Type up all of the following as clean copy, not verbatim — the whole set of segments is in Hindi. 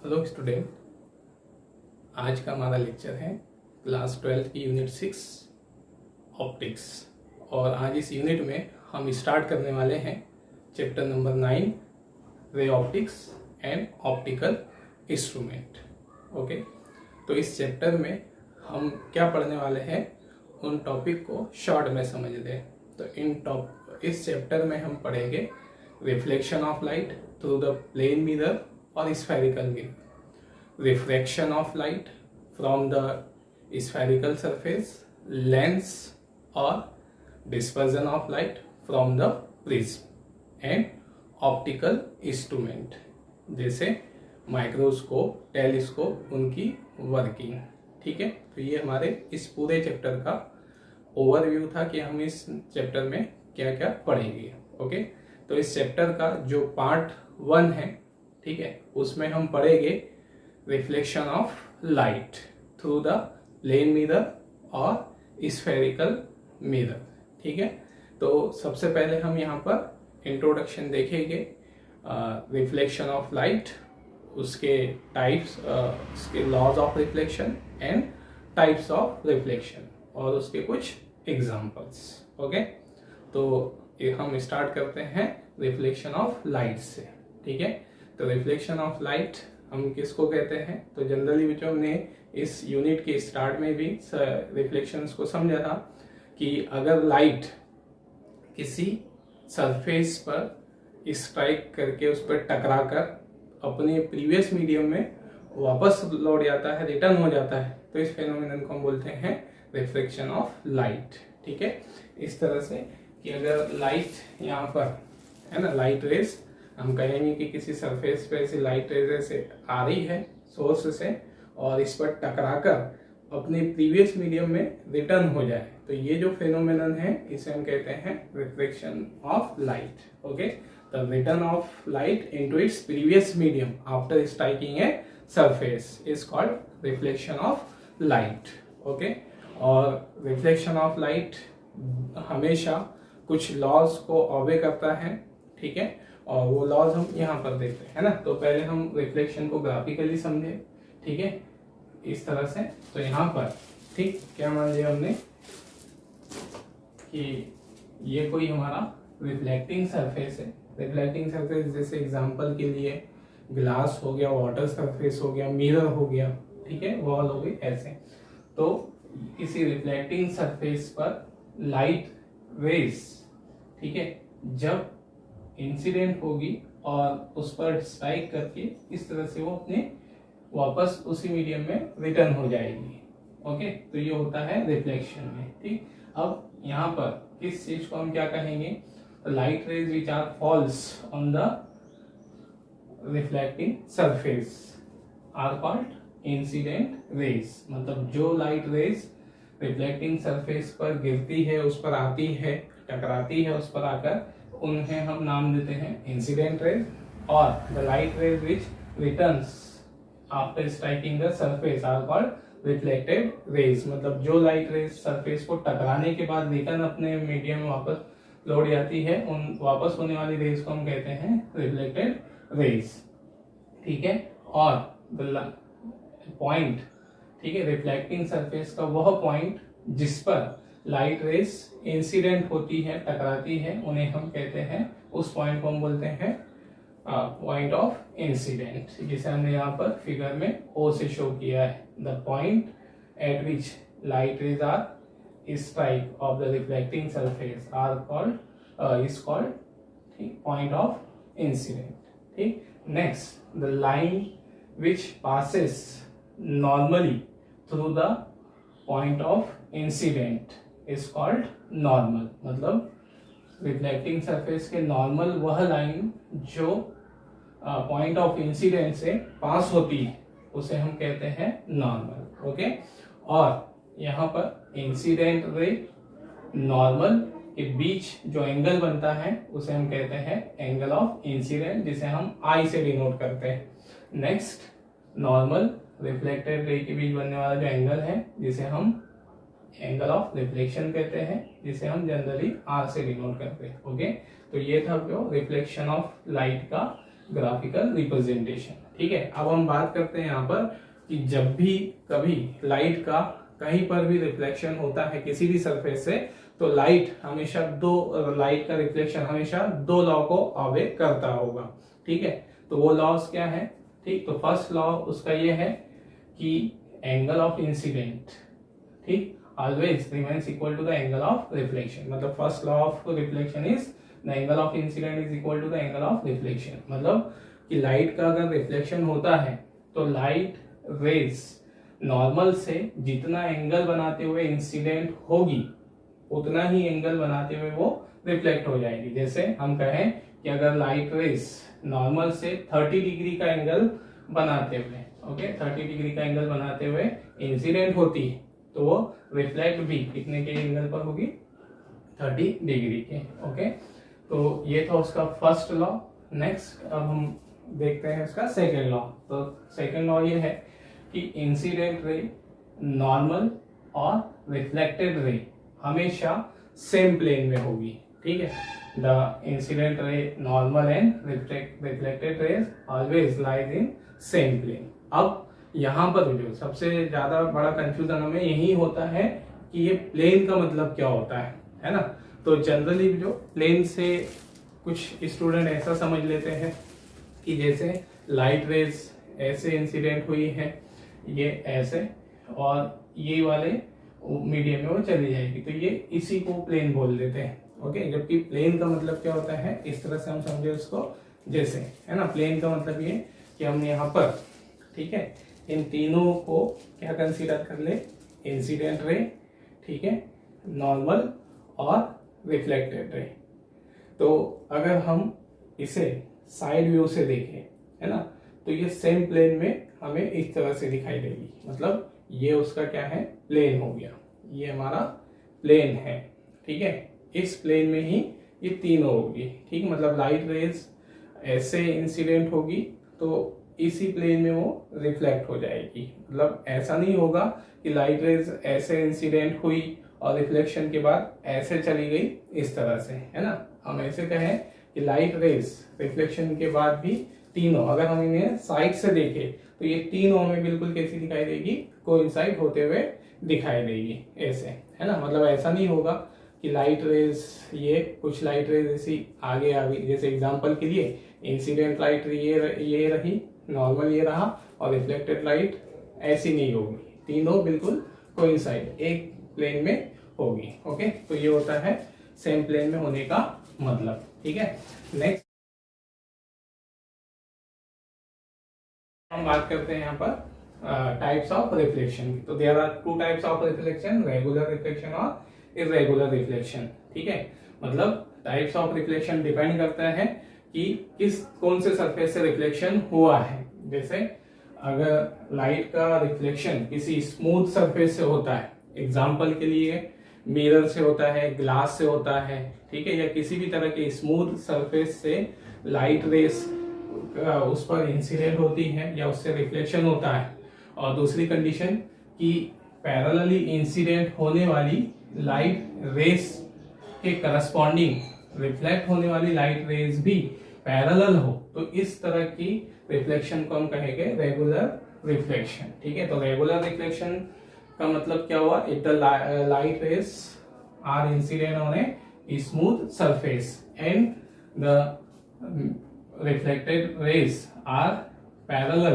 हेलो स्टूडेंट, आज का हमारा लेक्चर है क्लास 12 की यूनिट 6 ऑप्टिक्स। और आज इस यूनिट में हम स्टार्ट करने वाले हैं chapter number 9 ray optics and optical instrument. Okay, तो इस चैप्टर में हम क्या पढ़ने वाले हैं उन टॉपिक को शॉर्ट में समझ लें। तो इस चैप्टर में हम पढ़ेंगे reflection of light through the plane mirror और spherical mirror, refraction of light from the spherical surface, lens or dispersion of light from the prism and optical instrument जैसे माइक्रोस्कोप, टेलीस्कोप, उनकी वर्किंग। ठीक है, तो ये हमारे इस पूरे चैप्टर का ओवरव्यू था कि हम इस चैप्टर में क्या क्या पढ़ेंगे। ओके, तो इस चैप्टर का जो पार्ट 1 है, ठीक है, उसमें हम पढ़ेंगे reflection of light through the plane mirror और स्फेरिकल मिरर। ठीक है, तो सबसे पहले हम यहाँ पर इंट्रोडक्शन देखेंगे रिफ्लेक्शन ऑफ लाइट, उसके टाइप्स, उसके laws of reflection and types of reflection और उसके कुछ एग्जांपल्स। ओके, तो हम स्टार्ट करते हैं रिफ्लेक्शन ऑफ लाइट से। ठीक है, तो रिफ्लेक्शन ऑफ लाइट हम किसको कहते हैं? तो जनरली बच्चों ने इस यूनिट के स्टार्ट में भी रिफ्लेक्शंस को समझा था कि अगर लाइट किसी सरफेस पर स्ट्राइक करके उस पर टकरा कर अपने प्रीवियस मीडियम में वापस लौट जाता है, रिटर्न हो जाता है, तो इस फेनोमेनन को हम बोलते हैं रिफ्लेक्शन ऑफ लाइट। ठीक है, इस तरह से कि अगर लाइट यहाँ पर है ना, लाइट रेज हम कहेंगे कि किसी सरफेस पे ऐसी लाइट रेज से आ रही है सोर्स से और इस पर टकराकर अपने प्रीवियस मीडियम में रिटर्न हो जाए, तो ये जो फेनोमेनन है इसे हम कहते हैं reflection of light. Okay, the return of light into its previous medium after striking a surface is called reflection of light. Okay, और रिफ्लेक्शन ऑफ लाइट हमेशा कुछ लॉज को ऑबे करता है। ठीक है, और वो लॉज हम यहाँ पर देखते हैं ना। तो पहले हम रिफ्लेक्शन को ग्राफिकली समझे। ठीक है, इस तरह से। तो यहाँ पर ठीक क्या मान लिया हमने कि ये कोई हमारा रिफ्लेक्टिंग सरफेस है। रिफ्लेक्टिंग सरफेस जैसे एग्जांपल के लिए ग्लास हो गया, वाटर सरफेस हो गया, मिरर हो गया, ठीक है, वॉल हो गई, ऐसे। तो किसी रिफ्लेक्टिंग सरफेस पर लाइट रेज, ठीक है, जब इंसिडेंट होगी और उस पर स्ट्राइक करके इस तरह से वो अपने वापस उसी मीडियम में रिटर्न हो जाएगी। ओके, तो ये होता है रिफ्लेक्शन में। ठीक, अब यहाँ पर किस चीज को हम क्या कहेंगे? Light rays which are falls on the reflecting surface are called incident rays. मतलब जो लाइट रेज रिफ्लेक्टिंग सरफेस पर गिरती है, उस पर आती है, टकराती है उस पर आकर, उन्हें हम नाम देते हैं इंसिडेंट रेज। और the light rays which returns after striking the surface are called reflected rays. मतलब जो लाइट रेज सरफेस को टकराने के बाद रिटर्न अपने मीडियम में वापस लौट जाती है, उन वापस होने वाली रेज को हम कहते हैं रिफ्लेक्टेड रेज। ठीक है, और द पॉइंट, ठीक है, रिफ्लेक्टिंग सरफेस का वह पॉइंट जिस पर लाइट रेज इंसिडेंट होती है, टकराती है, उन्हें हम कहते हैं, उस पॉइंट को हम बोलते हैं पॉइंट ऑफ इंसिडेंट, जिसे हमने यहाँ पर फिगर में ओ से शो किया है। The point at which light rays are strike of the reflecting surface are called is called point of incident. ठीक, next the line which passes normally through the point of incident is called normal. मतलब रिफ्लेक्टिंग सरफेस के नॉर्मल वह लाइन जो पॉइंट ऑफ इंसिडेंट से पास होती है, उसे हम कहते हैं नॉर्मल। ओके, और यहाँ पर इंसिडेंट रे नॉर्मल के बीच जो एंगल बनता है उसे हम कहते हैं एंगल ऑफ इंसिडेंट, जिसे हम आई से डिनोट करते हैं। नेक्स्ट, नॉर्मल रिफ्लेक्टेड रे के बीच बनने वाला जो एंगल है, जिसे हम एंगल ऑफ रिफ्लेक्शन कहते हैं, जिसे हम जनरली आर से डिनोट करते हैं। ओके, तो ये था जो रिफ्लेक्शन ऑफ लाइट का ग्राफिकल रिप्रेजेंटेशन। ठीक है, अब हम बात करते हैं यहाँ पर कि जब भी कभी लाइट का कहीं पर भी रिफ्लेक्शन होता है किसी भी सरफेस से, तो लाइट का रिफ्लेक्शन हमेशा दो लॉ को ऑबे करता होगा। ठीक है, तो वो लॉस क्या है? ठीक, तो फर्स्ट लॉ उसका ये है कि एंगल ऑफ इंसिडेंट, ठीक, always remains equal to the angle of reflection. मतलब first law of reflection is the angle of incident is equal to the angle of reflection. मतलब कि लाइट का अगर रिफ्लेक्शन होता है तो लाइट रेज नॉर्मल से जितना एंगल बनाते हुए इंसिडेंट होगी उतना ही एंगल बनाते हुए वो रिफ्लेक्ट हो जाएगी। जैसे हम कहें कि अगर लाइट रेज नॉर्मल से 30 डिग्री का एंगल बनाते हुए, ओके, 30 डिग्री का एंगल बनाते हुए इंसिडेंट होती है तो वो रिफ्लेक्ट भी कितने के एंगल पर होगी? 30 डिग्री के। ओके, तो ये था उसका फर्स्ट लॉ। नेक्स्ट अब हम देखते हैं इसका सेकेंड लॉ। तो सेकेंड लॉ ये है कि इंसिडेंट रे, नॉर्मल और रिफ्लेक्टेड रे हमेशा सेम प्लेन में होगी। ठीक है, the incident ray, normal and reflected rays always lies in same plane. अब यहाँ पर जो सबसे ज्यादा बड़ा कंफ्यूजन हमें यही होता है कि ये प्लेन का मतलब क्या होता है ना? तो जनरली जो प्लेन से कुछ स्टूडेंट ऐसा समझ लेते हैं कि जैसे लाइट रेज ऐसे इंसिडेंट हुई है, ये ऐसे, और ये वाले मीडियम में वो चली जाएगी, तो ये इसी को प्लेन बोल देते हैं। ओके, जबकि प्लेन का मतलब क्या होता है, इस तरह से हम समझे उसको, जैसे, है ना, प्लेन का मतलब ये कि हम यहाँ पर, ठीक है, इन तीनों को क्या कंसीडर कर ले? इंसिडेंट रे, ठीक है, नॉर्मल और रिफ्लेक्टेड रे। तो अगर हम इसे साइड व्यू से देखें, है ना, तो ये सेम प्लेन में हमें इस तरह से दिखाई देगी। मतलब ये उसका क्या है? प्लेन हो गया, ये हमारा प्लेन है। ठीक है, इस प्लेन में ही ये तीनों होगी। ठीक, मतलब लाइट रेज ऐसे इंसिडेंट होगी तो इसी प्लेन में वो रिफ्लेक्ट हो जाएगी। मतलब ऐसा नहीं होगा कि लाइट रेज ऐसे इंसिडेंट हुई और रिफ्लेक्शन के बाद ऐसे चली गई इस तरह से, है ना। हम ऐसे कहें कि लाइट रेज रिफ्लेक्शन के बाद भी तीनों, अगर हम इन्हें साइड से देखें तो ये तीनों हमें बिल्कुल कैसी दिखाई देगी? कोइंसाइड होते हुए दिखाई देगी, ऐसे, है ना। मतलब ऐसा नहीं होगा कि लाइट रेज, ये कुछ लाइट रेज ऐसी आगे आ गई, जैसे एग्जांपल के लिए इंसिडेंट लाइट ये रही, नॉर्मल ये रहा, और रिफ्लेक्टेड लाइट ऐसी नहीं होगी, तीनों बिल्कुल कोइंसाइड एक प्लेन में होगी। ओके, तो ये होता है सेम प्लेन में होने का मतलब। ठीक है, नेक्स्ट हम बात करते हैं यहाँ पर टाइप्स ऑफ रिफ्लेक्शन की। तो there are two types of reflection, regular reflection और इरेगुलर रिफ्लेक्शन। ठीक है, मतलब टाइप्स ऑफ रिफ्लेक्शन डिपेंड करता है कि कौन से सरफेस से रिफ्लेक्शन हुआ है। जैसे अगर लाइट का रिफ्लेक्शन किसी स्मूथ सरफेस से होता है, एग्जाम्पल के लिए मिरर से होता है, ग्लास से होता है, ठीक है, या किसी भी तरह के स्मूथ सरफेस से लाइट रेस उस पर इंसिडेंट होती है या उससे रिफ्लेक्शन होता है, और दूसरी कंडीशन कि पैरेलली इंसिडेंट होने वाली लाइट रेस के करस्पॉन्डिंग रिफ्लेक्ट होने वाली लाइट रेस भी पैरेलल हो, तो इस तरह की रिफ्लेक्शन को हम कहेंगे रेगुलर रिफ्लेक्शन। ठीक है, तो रेगुलर रिफ्लेक्शन का मतलब क्या हुआ? If the light rays are incident on a smooth surface and the reflected rays are parallel,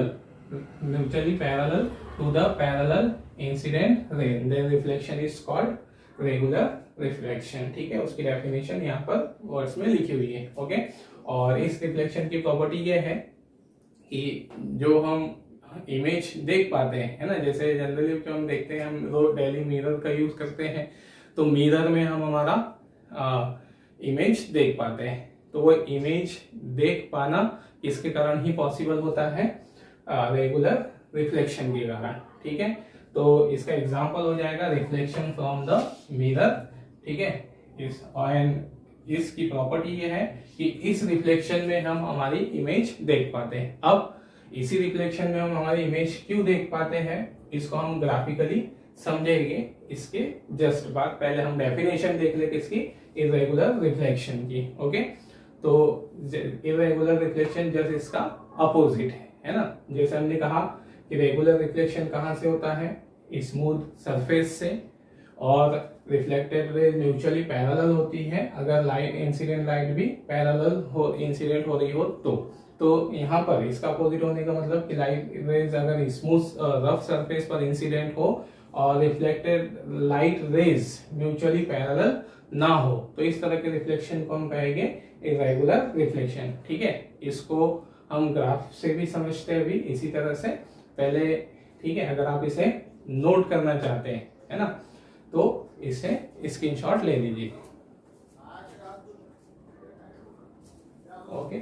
mutually parallel to the parallel incident ray, then reflection is called regular reflection। ठीक है, उसकी डेफिनेशन यहाँ पर वर्ड्स में लिखी हुई है। ओके, और इस रिफ्लेक्शन की प्रॉपर्टी ये है कि जो हम इमेज देख पाते हैं, है ना, जैसे जनरली जो हम देखते हैं, हम रोज डेली मिरर का यूज करते हैं, तो मिरर में हम हमारा इमेज देख पाते हैं। तो वो इमेज देख पाना इसके कारण ही पॉसिबल होता है, रेगुलर रिफ्लेक्शन के कारण। ठीक है, तो इसका एग्जांपल हो जाएगा रिफ्लेक्शन फ्रॉम द मिरर। ठीक है, इसकी प्रॉपर्टी ये है कि इस रिफ्लेक्शन में हम हमारी इमेज देख पाते हैं। अब इसी रिफ्लेक्शन में हम हमारी इमेज क्यों देख पाते हैं, इसको हम ग्राफिकली समझेंगे इसके जस्ट बाद। पहले हम डेफिनेशन देख ले किसकी? इरेगुलर रिफ्लेक्शन की। ओके, तो इरेगुलर रिफ्लेक्शन जस्ट इसका अपोजिट है ना। जैसे हमने कहा कि रेगुलर रिफ्लेक्शन कहाँ से होता है, स्मूथ सरफेस से, और रिफ्लेक्टेड रेज म्यूचुअली पैरेलल होती है अगर लाइट इंसिडेंट लाइट भी पैरेलल हो इंसिडेंट हो रही हो तो यहाँ पर इसका अपोजिट होने का मतलब कि लाइट रेज अगर स्मूथ रफ सरफेस पर इंसिडेंट हो और reflected light rays mutually parallel ना हो तो इस तरह के रिफ्लेक्शन को हम कहेंगे इरेगुलर रिफ्लेक्शन। ठीक है, इसको हम ग्राफ से भी समझते हैं अभी इसी तरह से पहले। ठीक है, अगर आप इसे नोट करना चाहते हैं, है ना, तो इसे स्क्रीनशॉट ले लीजिए। ओके,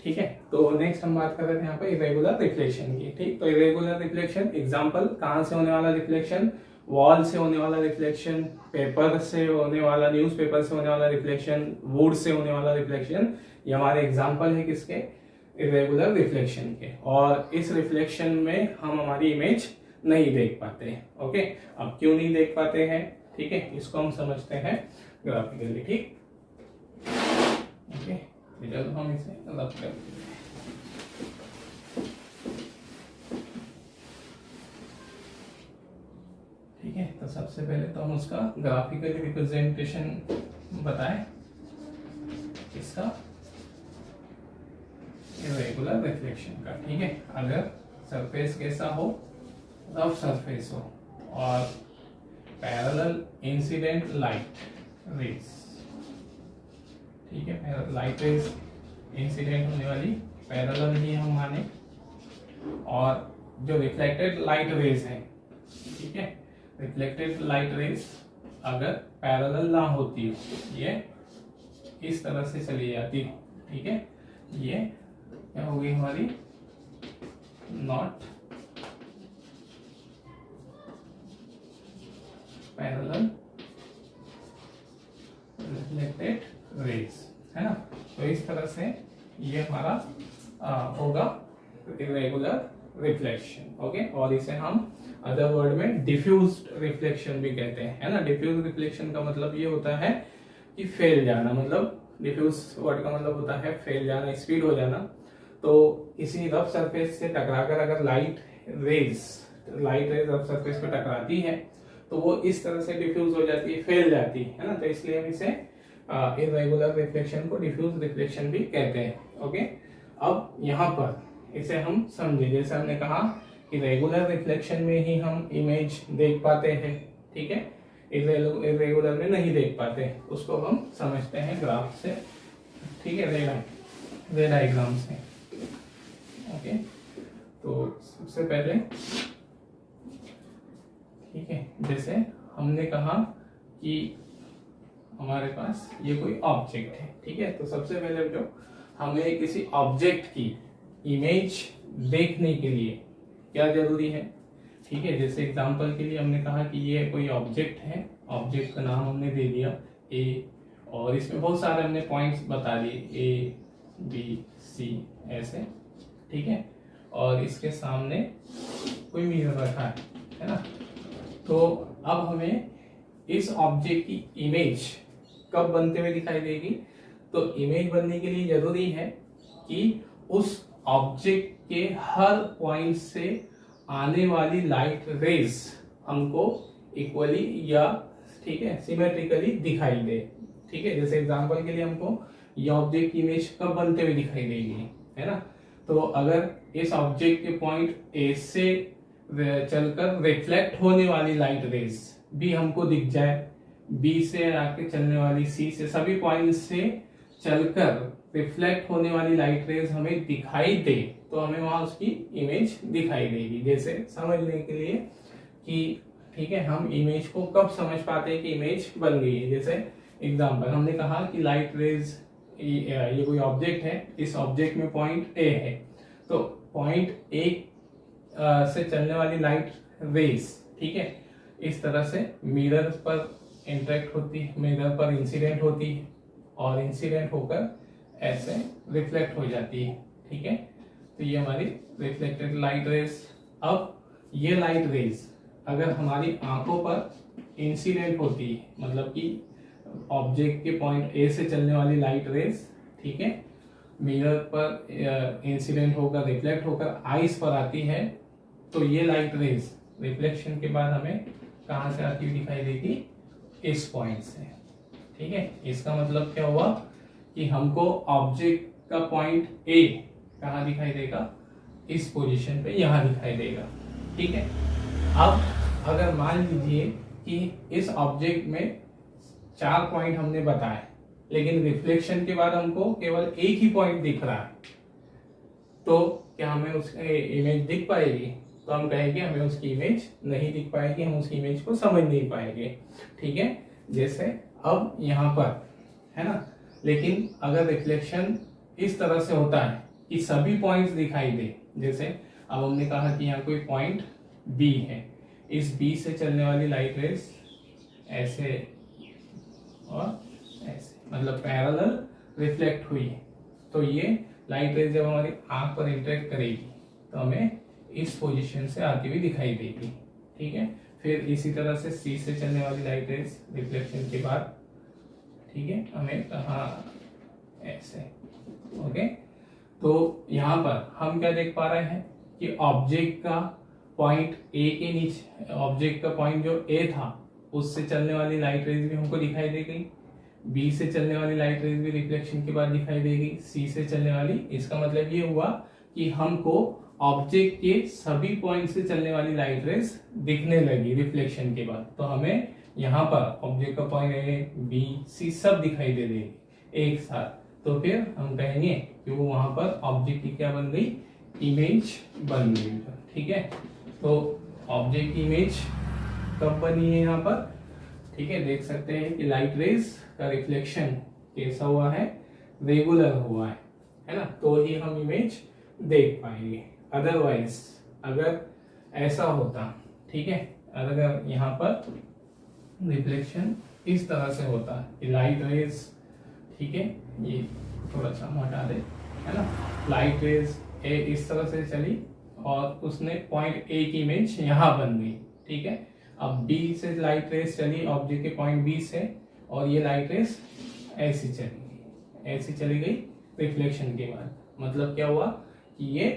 ठीक है, तो नेक्स्ट हम बात कर रहे थे यहाँ पे इरेगुलर रिफ्लेक्शन की। ठीक, तो इरेगुलर रिफ्लेक्शन एग्जांपल कहाँ से होने वाला रिफ्लेक्शन, वॉल से होने वाला रिफ्लेक्शन, पेपर से होने वाला, न्यूज़पेपर से होने वाला रिफ्लेक्शन, वुड से होने वाला रिफ्लेक्शन, ये हमारे एग्जांपल है किसके, इरेगुलर रिफ्लेक्शन के। और इस रिफ्लेक्शन में हम हमारी इमेज नहीं देख पाते हैं। ओके, अब क्यों नहीं देख पाते हैं, ठीक है, इसको हम समझते हैं ग्राफिकली। ठीक, ओके, चलो हम इसे रब कर देते हैं। ठीक है, तो सबसे पहले तो हम उसका ग्राफिकली रिप्रेजेंटेशन बताएं इसका इरेगुलर रिफ्लेक्शन का। ठीक है, अगर सरफेस कैसा हो, रफ सरफेस हो और पैरेलल इंसिडेंट लाइट रेज, ठीक है, लाइट रेज इंसिडेंट होने वाली पैरेलल ही हम माने, और जो रिफ्लेक्टेड लाइट रेज है, ठीक है, रिफ्लेक्टेड लाइट रेज अगर पैरेलल ना होती, ये इस तरह से चली जाती, ठीक है, ये क्या होगी हमारी नॉट पैरेलल रिफ्लेक्टेड रेज, है ना। तो इस तरह से ये हमारा होगा इरेगुलर रिफ्लेक्शन। ओके, और इसे हम अदर वर्ड में डिफ्यूज्ड रिफ्लेक्शन भी कहते हैं, है ना। डिफ्यूज रिफ्लेक्शन का मतलब ये होता है कि फैल जाना, मतलब डिफ्यूज वर्ड का मतलब होता है फैल जाना, स्पीड हो जाना। तो किसी रफ सरफेस से टकराकर अगर लाइट रेज रफ सरफेस पे टकराती है तो वो इस तरह से डिफ्यूज हो जाती है, फैल जाती है ना। तो इसलिए हम इसे इरेगुलर रिफ्लेक्शन को डिफ्यूज रिफ्लेक्शन भी कहते हैं। ओके, अब यहाँ पर इसे हम समझे, जैसे हमने कहा कि रेगुलर रिफ्लेक्शन में ही हम इमेज देख पाते हैं, ठीक है, इरेगुलर में नहीं देख पाते, उसको हम समझते हैं ग्राफ से, ठीक है, रे डायग्राम से। ओके, तो सबसे पहले, ठीक है, जैसे हमने कहा कि हमारे पास ये कोई ऑब्जेक्ट है, ठीक है, तो सबसे पहले जो हमें किसी ऑब्जेक्ट की इमेज देखने के लिए क्या जरूरी है, ठीक है, जैसे एग्जांपल के लिए हमने कहा कि ये कोई ऑब्जेक्ट है, ऑब्जेक्ट का नाम हमने दे दिया ए, और इसमें बहुत सारे हमने पॉइंट्स बता दिए ए बी सी ऐसे, ठीक है, और इसके सामने कोई मिरर रखा है ना। तो अब हमें इस ऑब्जेक्ट की इमेज कब बनते हुए दिखाई देगी, तो इमेज बनने के लिए जरूरी है कि उस ऑब्जेक्ट के हर पॉइंट से आने वाली लाइट रेज हमको इक्वली या, ठीक है, सिमेट्रिकली दिखाई दे, ठीक है। जैसे एग्जांपल के लिए हमको ये ऑब्जेक्ट की इमेज कब बनते हुए दिखाई देगी, है ना। तो अगर इस ऑब्जेक्ट के पॉइंट ए से चलकर रिफ्लेक्ट होने वाली लाइट रेज भी हमको दिख जाए, बी से आके चलने वाली सी से, सभी पॉइंट से चलकर रिफ्लेक्ट होने वाली लाइट रेज हमें दिखाई दे, तो हमें वहां उसकी इमेज दिखाई देगी। जैसे समझने के लिए कि, ठीक है, हम इमेज को कब समझ पाते हैं कि इमेज बन गई है। जैसे एग्जांपल हमने कहा कि लाइट रेज, ये कोई ऑब्जेक्ट है, इस ऑब्जेक्ट में पॉइंट ए है, तो पॉइंट ए से चलने वाली लाइट रेज, ठीक है, इस तरह से मिरर पर इंटरेक्ट होती है, मिरर पर इंसिडेंट होती है और इंसिडेंट होकर ऐसे रिफ्लेक्ट हो जाती है, ठीक है। तो ये हमारी रिफ्लेक्टेड लाइट रेज। अब ये लाइट रेज अगर हमारी आंखों पर इंसिडेंट होती है, मतलब कि ऑब्जेक्ट के पॉइंट ए से चलने वाली लाइट रेज, ठीक है, मिरर पर इंसिडेंट होकर रिफ्लेक्ट होकर आइस पर आती है, तो ये लाइट रेज रिफ्लेक्शन के बाद हमें कहाँ से आती हुई दिखाई देगी, इस पॉइंट से। ठीक है, इसका मतलब क्या हुआ कि हमको ऑब्जेक्ट का पॉइंट ए कहाँ दिखाई देगा, इस पोजीशन पे यहाँ दिखाई देगा। ठीक है, अब अगर मान लीजिए कि इस ऑब्जेक्ट में 4 पॉइंट हमने बताए, लेकिन रिफ्लेक्शन के बाद हमको केवल एक ही पॉइंट दिख रहा है, तो क्या हमें उसकी इमेज दिख पाएगी? तो हम कहेंगे हमें उसकी इमेज नहीं दिख पाएगी, हम उसकी इमेज को समझ नहीं पाएंगे। ठीक है, जैसे अब यहाँ पर है ना, लेकिन अगर रिफ्लेक्शन इस तरह से होता है कि सभी पॉइंट्स दिखाई दे, जैसे अब हमने कहा कि यहाँ कोई पॉइंट बी है, इस बी से चलने वाली लाइट रेस ऐसे और ऐसे, मतलब पैरेलल रिफ्लेक्ट हुई है, तो ये लाइट रेस जब हमारी आंख पर इंटरेक्ट करेगी तो हमें इस पोजीशन से आती हुई दिखाई देगी। ठीक है, फिर इसी तरह से सी से चलने वाली लाइट रेस रिफ्लेक्शन के बाद, ठीक है, हमें कहा ऐसे। ओके, तो यहाँ पर हम क्या देख पा रहे हैं कि ऑब्जेक्ट का पॉइंट ए के नीचे, ऑब्जेक्ट का पॉइंट जो ए था उससे चलने वाली लाइट रेज भी हमको दिखाई दे गई, बी से चलने वाली लाइट रेज भी रिफ्लेक्शन के बाद दिखाई देगी, सी से चलने वाली। इसका मतलब ये हुआ कि हमको ऑब्जेक्ट के सभी पॉइंट से चलने वाली लाइट रेज दिखने लगी रिफ्लेक्शन के बाद। तो हमें यहाँ पर ऑब्जेक्ट का पॉइंट ए बी सी सब दिखाई दे देगी एक साथ, तो फिर हम कहेंगे कि वो वहां पर ऑब्जेक्ट की क्या बन गई, इमेज बन गई। ठीक है, तो ऑब्जेक्ट की इमेज कब बनी है यहाँ पर? ठीक है, देख सकते हैं कि लाइट रेज का रिफ्लेक्शन कैसा हुआ है, रेगुलर हुआ है ना, तो ही हम इमेज देख पाएंगे। अदरवाइज अगर ऐसा होता, ठीक है, अगर यहाँ पर रिफ्लेक्शन इस तरह से होता कि लाइट रेज, ठीक है, ये थोड़ा सा हम हटा दे, है ना, लाइट रेज ए इस तरह से चली और उसने पॉइंट ए की इमेज यहाँ बन गई। ठीक है, अब बी से लाइट रेज चली ऑब्जेक्ट के पॉइंट बी से, और ये लाइट रेज ऐसी चली गई, ऐसी चली गई रिफ्लेक्शन के बाद। मतलब क्या हुआ कि ये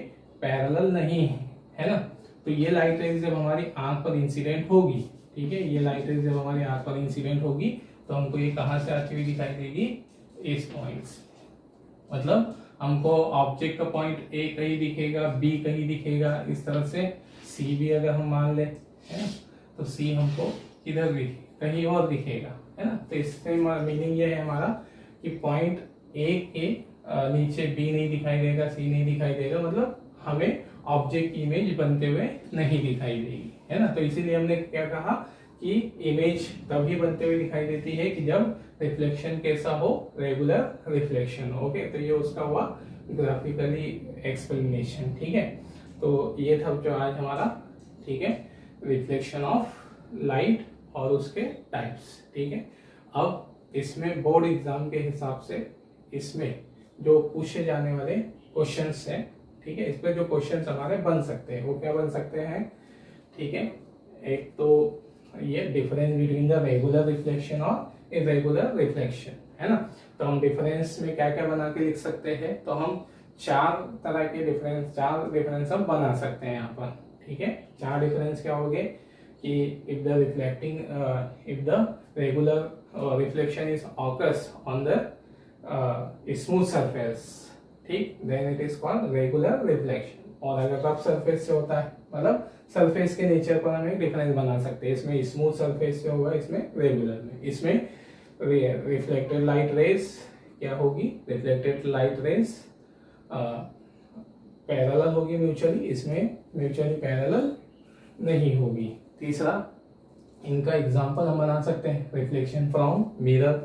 पैरेलल नहीं है ना, तो ये लाइट रेज जब हमारी आंख पर इंसिडेंट होगी, ठीक है, ये लाइट रेज जब हमारी आंख पर इंसिडेंट होगी तो हमको ये कहाँ से आती हुई दिखाई देगी, इस पॉइंट से। मतलब हमको ऑब्जेक्ट का पॉइंट ए कहीं दिखेगा, बी कहीं दिखेगा, इस तरह से सी भी अगर हम मान ले, है ना, तो सी हमको किधर भी कहीं और दिखेगा, है ना। तो इससे मीनिंग ये है हमारा कि पॉइंट ए के नीचे बी नहीं दिखाई देगा, सी नहीं दिखाई देगा, मतलब हमें ऑब्जेक्ट की इमेज बनते हुए नहीं दिखाई देगी, है ना। तो इसीलिए हमने क्या कहा कि इमेज तभी बनते हुए दिखाई देती है कि जब रिफ्लेक्शन कैसा हो, रेगुलर रिफ्लेक्शन। ओके, तो ये उसका हुआ ग्राफिकली एक्सप्लेनेशन। ठीक है, तो ये था जो आज हमारा, ठीक है, रिफ्लेक्शन ऑफ लाइट और उसके टाइप्स। ठीक है, अब इसमें बोर्ड एग्जाम के हिसाब से इसमें जो पूछे जाने वाले क्वेश्चंस हैं, ठीक है, इस पे जो क्वेश्चंस हमारे बन सकते हैं वो क्या बन सकते हैं, ठीक है। एक तो ये difference between the regular reflection और इरेगुलर रिफ्लेक्शन, है ना। तो हम डिफरेंस में क्या क्या बना के लिख सकते हैं, तो हम चार तरह के डिफरेंस, चार डिफरेंस हम बना सकते हैं यहाँ पर। ठीक है, चार डिफरेंस क्या हो गए कि if the reflecting, if the regular reflection is occurs on the smooth surface, ठीक, then it is called regular reflection. और अगर रफ सरफेस से होता है, मतलब सरफेस के नेचर पर हम एक डिफरेंस बना सकते हैं, इसमें स्मूथ सरफेस से होगा, इसमें रेगुलर में। इसमें रिफ्लेक्टेड लाइट रेज क्या होगी, रिफ्लेक्टेड लाइट रेज पैरेलल होगी म्यूचुअली, इसमें म्यूचुअली पैरेलल नहीं होगी। तीसरा, इनका एग्जांपल हम बना सकते हैं, reflection from mirror,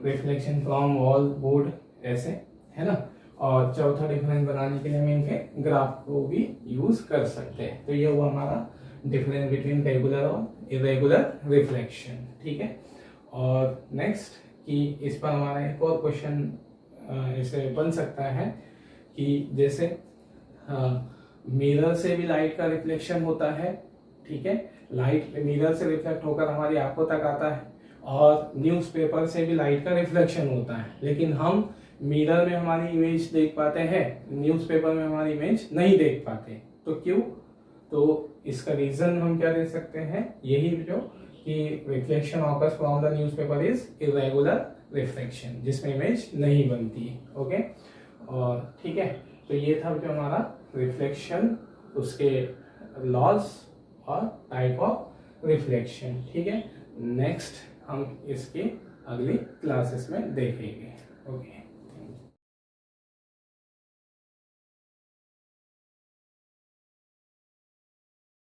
reflection from wall, board, ऐसे, है ना। और चौथा डिफरेंस बनाने के लिए हम इनके ग्राफ को भी यूज कर सकते हैं। तो ये हुआ हमारा डिफरेंस बिटवीन रेगुलर और इरेगुलर रिफ्लेक्शन। ठीक है, और नेक्स्ट कि इस पर हमारा एक और क्वेश्चन ऐसे बन सकता है कि जैसे मिरर से भी लाइट का रिफ्लेक्शन होता है, ठीक है, लाइट मिरर से रिफ्लेक्ट होकर हमारी आंखों तक आता है, और न्यूज़पेपर से भी लाइट का रिफ्लेक्शन होता है, लेकिन हम मिरर में हमारी इमेज देख पाते हैं, न्यूज़पेपर में हमारी इमेज नहीं देख पाते। तो क्यों? तो इसका रीजन हम क्या दे सकते हैं, यही जो कि reflection occurs from the newspaper is irregular reflection, जिसमें इमेज नहीं बनती। ओके, और ठीक है, तो ये था जो हमारा रिफ्लेक्शन, उसके लॉज और टाइप ऑफ रिफ्लेक्शन। ठीक है, नेक्स्ट हम इसके अगली क्लासेस में देखेंगे। ओके।